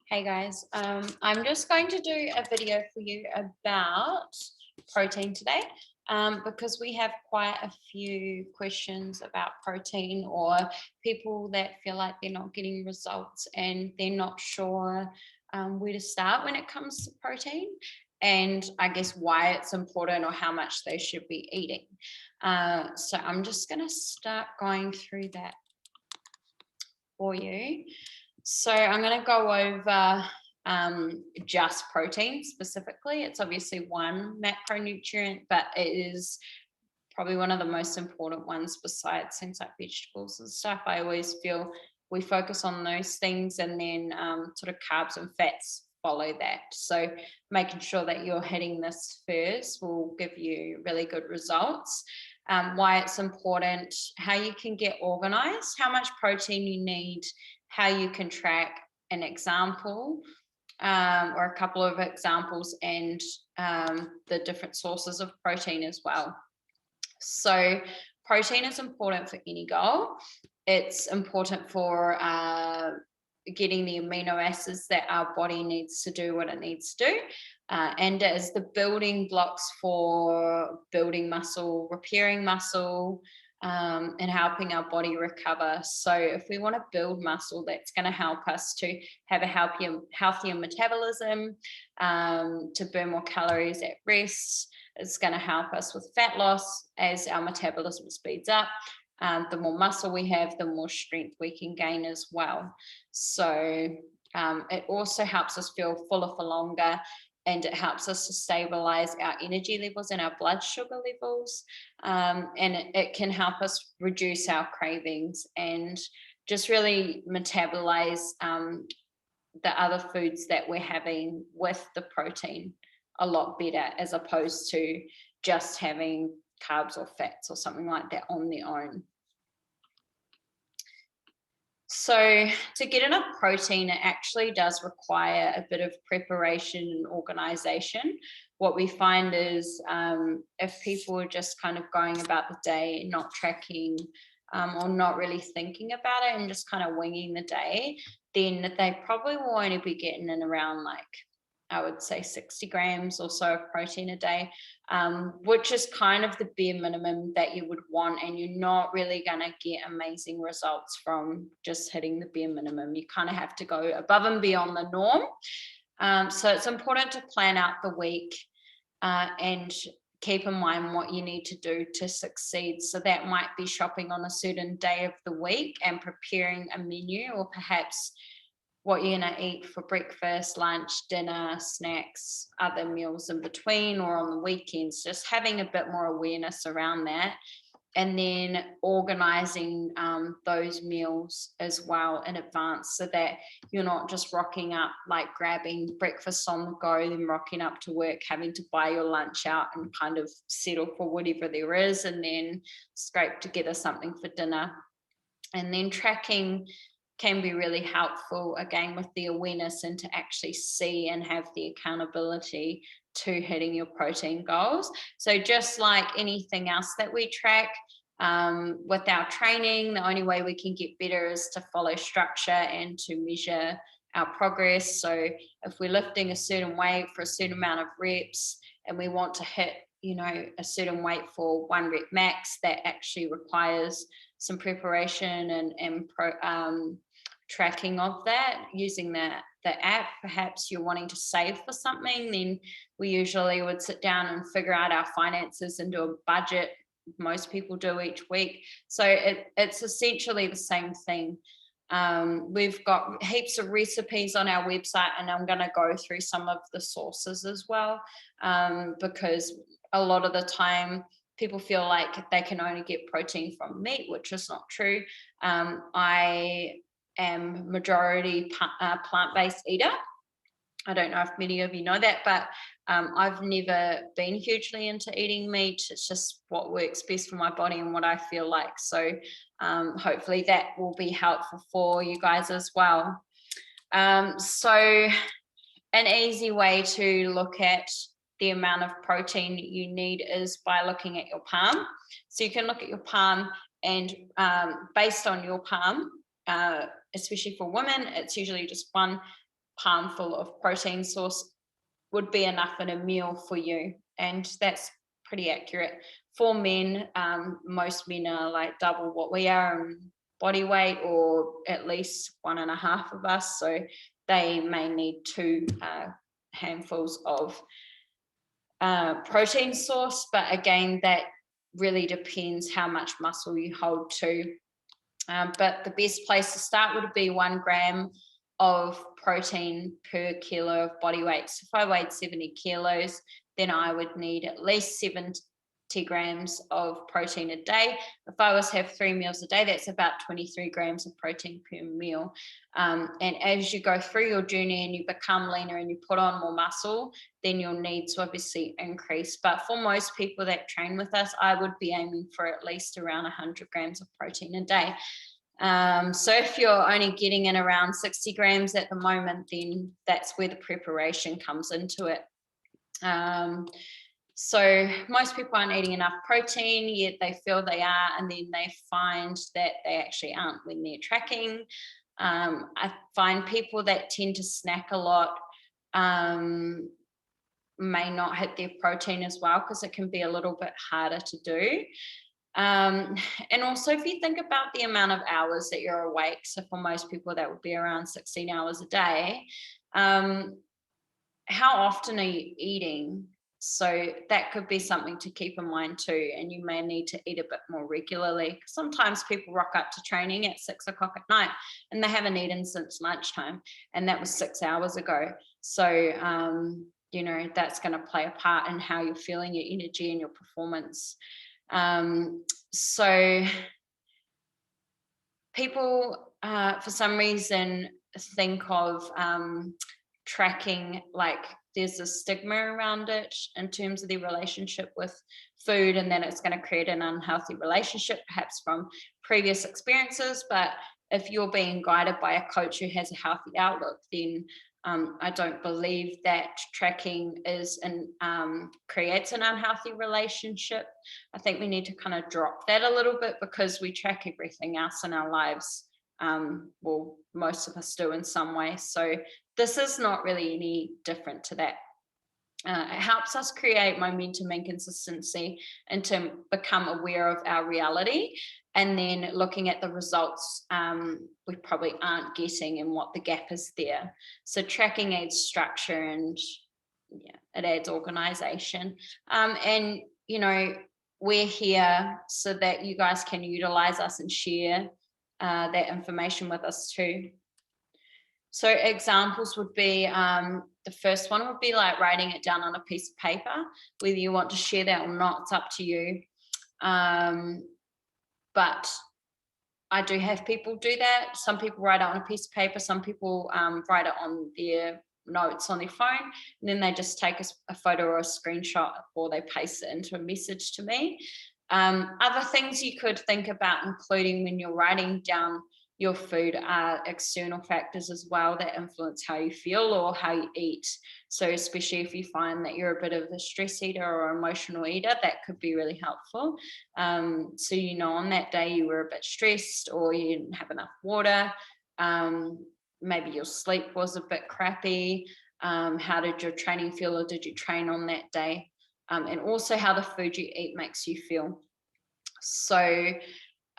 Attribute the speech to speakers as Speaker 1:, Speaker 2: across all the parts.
Speaker 1: Hey guys, I'm just going to do a video for you about protein today because we have quite a few questions about protein, or people that feel like they're not getting results and they're not sure where to start when it comes to protein, and I guess why it's important or how much they should be eating. So I'm just going to start going through that for you. So I'm going to go over just protein specifically. It's obviously one macronutrient, but it is probably one of the most important ones besides things like vegetables and stuff. I always feel we focus on those things, and then sort of carbs and fats follow that. So making sure that you're hitting this first will give you really good results. Why it's important, how you can get organized, how much protein you need, how you can track an example or a couple of examples, and the different sources of protein as well. So protein is important for any goal. It's important for getting the amino acids that our body needs to do what it needs to do. And as the building blocks for building muscle, repairing muscle, and helping our body recover. So if we want to build muscle, that's going to help us to have a healthier metabolism, to burn more calories at rest. It's going to help us with fat loss as our metabolism speeds up. The more muscle we have, the more strength we can gain as well. So it also helps us feel fuller for longer, and it helps us to stabilize our energy levels and our blood sugar levels. And it can help us reduce our cravings and just really metabolize the other foods that we're having with the protein a lot better, as opposed to just having carbs or fats or something like that on their own. So to get enough protein, it actually does require a bit of preparation and organization. What we find is if people are just kind of going about the day, not tracking or not really thinking about it and just kind of winging the day, then they probably will only be getting in around, like, I would say 60 grams or so of protein a day, which is kind of the bare minimum that you would want. And you're not really going to get amazing results from just hitting the bare minimum. You kind of have to go above and beyond the norm. So it's important to plan out the week and keep in mind what you need to do to succeed. So that might be shopping on a certain day of the week and preparing a menu, or perhaps what you're going to eat for breakfast, lunch, dinner, snacks, other meals in between, or on the weekends, just having a bit more awareness around that. And then organizing those meals as well in advance, so that you're not just rocking up, like grabbing breakfast on the go, then rocking up to work, having to buy your lunch out and kind of settle for whatever there is, and then scrape together something for dinner. And then tracking can be really helpful, again, with the awareness, and to actually see and have the accountability to hitting your protein goals. So just like anything else that we track, with our training, the only way we can get better is to follow structure and to measure our progress. So if we're lifting a certain weight for a certain amount of reps and we want to hit, a certain weight for 1 rep max, that actually requires some preparation and tracking of that using the app. Perhaps you're wanting to save for something, then we usually would sit down and figure out our finances and do a budget. Most people do each week. So it's essentially the same thing. We've got heaps of recipes on our website, and I'm going to go through some of the sources as well, because a lot of the time people feel like they can only get protein from meat, which is not true. I am majority plant-based eater. I don't know if many of you know that, but I've never been hugely into eating meat. It's just what works best for my body and what I feel like. So hopefully that will be helpful for you guys as well. So an easy way to look at the amount of protein you need is by looking at your palm. So you can look at your palm, and based on your palm, especially for women, it's usually just 1 palmful of protein source would be enough in a meal for you, and that's pretty accurate. For men, most men are like double what we are in body weight, or at least 1.5 of us, so they may need 2 handfuls of protein source. But again, that really depends how much muscle you hold to. But the best place to start would be 1 gram of protein per kilo of body weight. So if I weighed 70 kilos, then I would need at least 70 grams of protein a day. If I was to have 3 meals a day, that's about 23 grams of protein per meal. And as you go through your journey and you become leaner and you put on more muscle, then your needs obviously increase. But for most people that train with us, I would be aiming for at least around 100 grams of protein a day. So if you're only getting in around 60 grams at the moment, then that's where the preparation comes into it. So most people aren't eating enough protein, yet they feel they are, and then they find that they actually aren't when they're tracking. I find people that tend to snack a lot may not hit their protein as well, because it can be a little bit harder to do. And also, if you think about the amount of hours that you're awake, so for most people that would be around 16 hours a day, how often are you eating? So that could be something to keep in mind too, and you may need to eat a bit more regularly. Sometimes people rock up to training at 6 o'clock at night and they haven't eaten since lunchtime, and that was 6 hours ago. So that's going to play a part in how you're feeling, your energy and your performance. So people for some reason think of tracking like there's a stigma around it in terms of their relationship with food, and then it's going to create an unhealthy relationship, perhaps from previous experiences. But if you're being guided by a coach who has a healthy outlook, then I don't believe that tracking creates an unhealthy relationship. I think we need to kind of drop that a little bit, because we track everything else in our lives. Well, most of us do in some way. So this is not really any different to that. It helps us create momentum and consistency and to become aware of our reality, and then looking at the results we probably aren't getting and what the gap is there. So tracking adds structure, and it adds organization. And we're here so that you guys can utilize us and share that information with us too. So examples would be, the first one would be like writing it down on a piece of paper. Whether you want to share that or not, it's up to you. But I do have people do that. Some people write it on a piece of paper. Some people write it on their notes on their phone, and then they just take a photo or a screenshot, or they paste it into a message to me. Other things you could think about including when you're writing down your food are external factors as well that influence how you feel or how you eat. So especially if you find that you're a bit of a stress eater or emotional eater, that could be really helpful. So on that day you were a bit stressed, or you didn't have enough water, maybe your sleep was a bit crappy, how did your training feel, or did you train on that day? And also how the food you eat makes you feel. So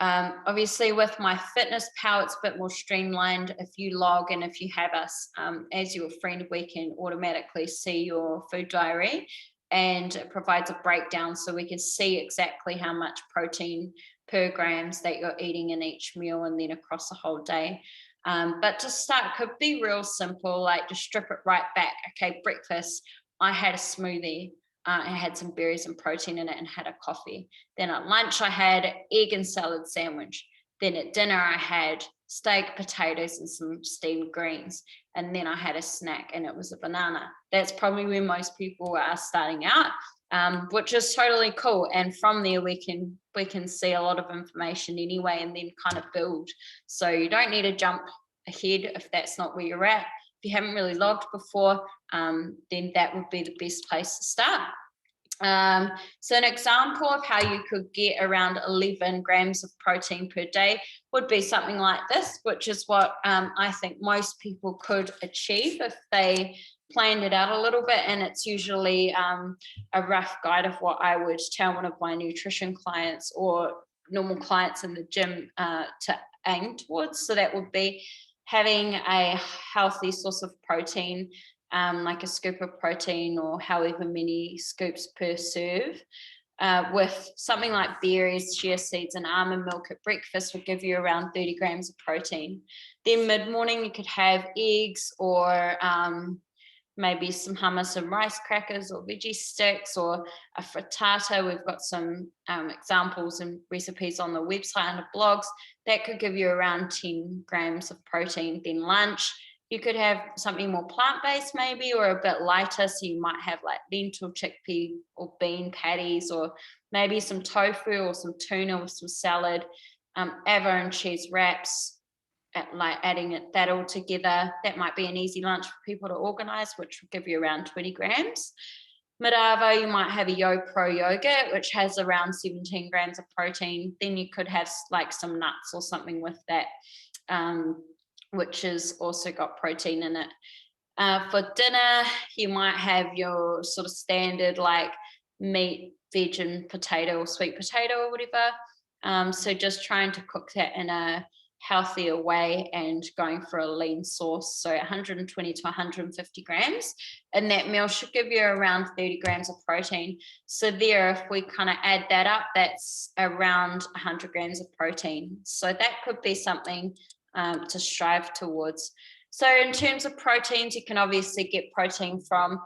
Speaker 1: obviously with My Fitness Pal, it's a bit more streamlined. If you log and if you have us as your friend, we can automatically see your food diary, and it provides a breakdown so we can see exactly how much protein per grams that you're eating in each meal and then across the whole day. But to start could be real simple, like just strip it right back. Okay, breakfast, I had a smoothie. I had some berries and protein in it and had a coffee. Then at lunch, I had an egg and salad sandwich. Then at dinner, I had steak, potatoes, and some steamed greens. And then I had a snack, and it was a banana. That's probably where most people are starting out, which is totally cool. And from there, we can see a lot of information anyway, and then kind of build. So you don't need to jump ahead if that's not where you're at. If you haven't really logged before, then that would be the best place to start. So an example of how you could get around 11 grams of protein per day would be something like this, which is what I think most people could achieve if they planned it out a little bit. And it's usually a rough guide of what I would tell one of my nutrition clients or normal clients in the gym to aim towards. So that would be having a healthy source of protein, like a scoop of protein or however many scoops per serve, with something like berries, chia seeds, and almond milk at breakfast would give you around 30 grams of protein. Then mid-morning, you could have eggs or maybe some hummus and rice crackers or veggie sticks or a frittata. We've got some examples and recipes on the website and the blogs. That could give you around 10 grams of protein. Then lunch, you could have something more plant-based maybe, or a bit lighter. So you might have like lentil, chickpea or bean patties, or maybe some tofu or some tuna with some salad, avo and cheese wraps, like adding that all together. That might be an easy lunch for people to organize, which will give you around 20 grams. Mid-avo, you might have a YoPro yogurt, which has around 17 grams of protein. Then you could have like some nuts or something with that, which has also got protein in it. For dinner, you might have your sort of standard like meat, veg, and potato or sweet potato or whatever. So just trying to cook that in a healthier way and going for a lean source. So 120 to 150 grams. And that meal should give you around 30 grams of protein. So there, if we kind of add that up, that's around 100 grams of protein. So that could be something to strive towards. So in terms of proteins, you can obviously get protein from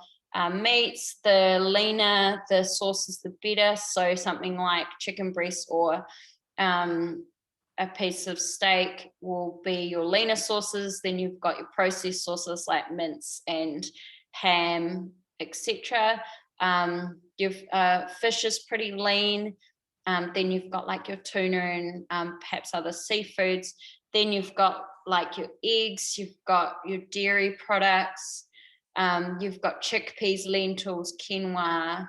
Speaker 1: meats. The leaner the sources, the better. So something like chicken breast or a piece of steak will be your leaner sources. Then you've got your processed sources like mince and ham, etc. Fish is pretty lean. Then you've got like your tuna and perhaps other seafoods. Then you've got like your eggs, you've got your dairy products, you've got chickpeas, lentils, quinoa,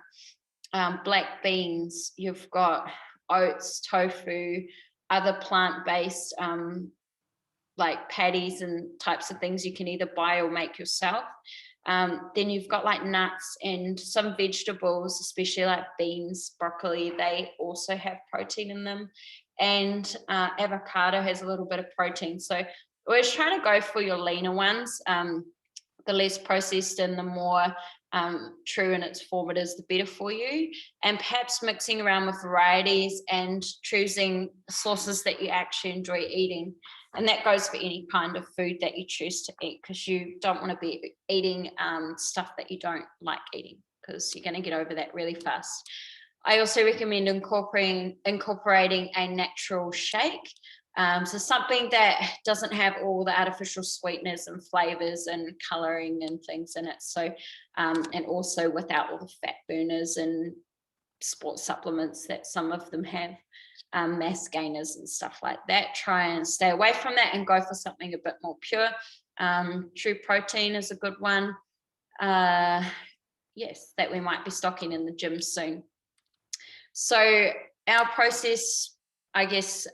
Speaker 1: black beans, you've got oats, tofu, other plant-based like patties and types of things you can either buy or make yourself. Then you've got like nuts and some vegetables, especially like beans, broccoli, they also have protein in them. And avocado has a little bit of protein. So always trying to go for your leaner ones. The less processed and the more true in its form it is, the better for you. And perhaps mixing around with varieties and choosing sources that you actually enjoy eating. And that goes for any kind of food that you choose to eat, because you don't want to be eating stuff that you don't like eating, because you're going to get over that really fast. I also recommend incorporating a natural shake. So something that doesn't have all the artificial sweeteners and flavors and coloring and things in it. So, and also without all the fat burners and sports supplements that some of them have, mass gainers and stuff like that. Try and stay away from that and go for something a bit more pure. True protein is a good one. Yes, that we might be stocking in the gym soon. So our process, I guess,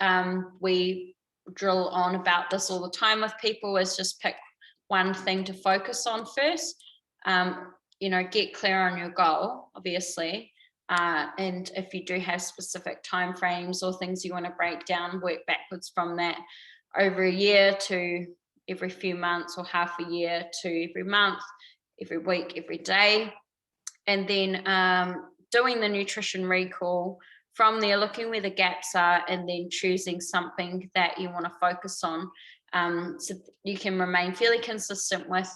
Speaker 1: we drill on about this all the time with people, is just pick one thing to focus on first. Get clear on your goal, obviously. And if you do have specific timeframes or things you want to break down, work backwards from that over a year to every few months, or half a year to every month, every week, every day. And then doing the nutrition recall. From there, looking where the gaps are and then choosing something that you want to focus on, so you can remain fairly consistent with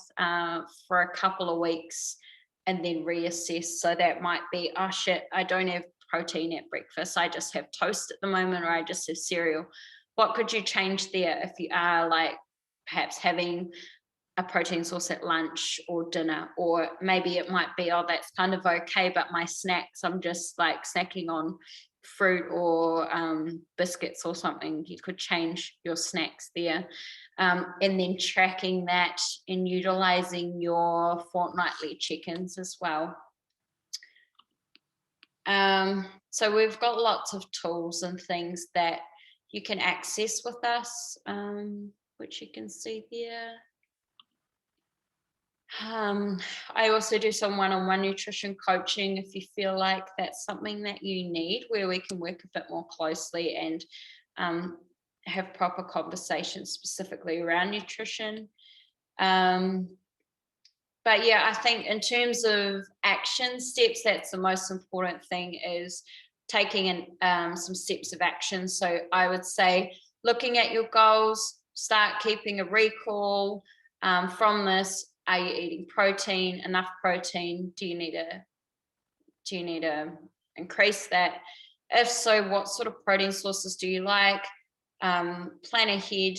Speaker 1: for a couple of weeks and then reassess. So that might be, oh shit, I don't have protein at breakfast, I just have toast at the moment, or I just have cereal. What could you change there if you are like perhaps having a protein source at lunch or dinner? Or maybe it might be, oh, that's kind of okay, but my snacks, I'm just like snacking on fruit or biscuits or something. You could change your snacks there. And then tracking that and utilizing your fortnightly check-ins as well. So we've got lots of tools and things that you can access with us, which you can see there. I also do some one-on-one nutrition coaching if you feel like that's something that you need, where we can work a bit more closely and have proper conversations specifically around nutrition. But yeah, I think in terms of action steps, that's the most important thing, is taking some steps of action. So I would say looking at your goals, start keeping a recall from this. Are you eating protein, enough protein? Do you need to increase that? If so, what sort of protein sources do you like? Plan ahead,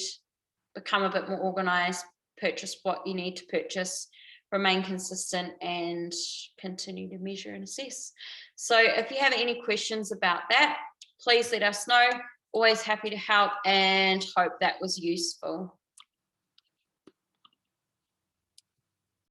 Speaker 1: become a bit more organized, purchase what you need to purchase, remain consistent, and continue to measure and assess. So if you have any questions about that, please let us know. Always happy to help, and hope that was useful.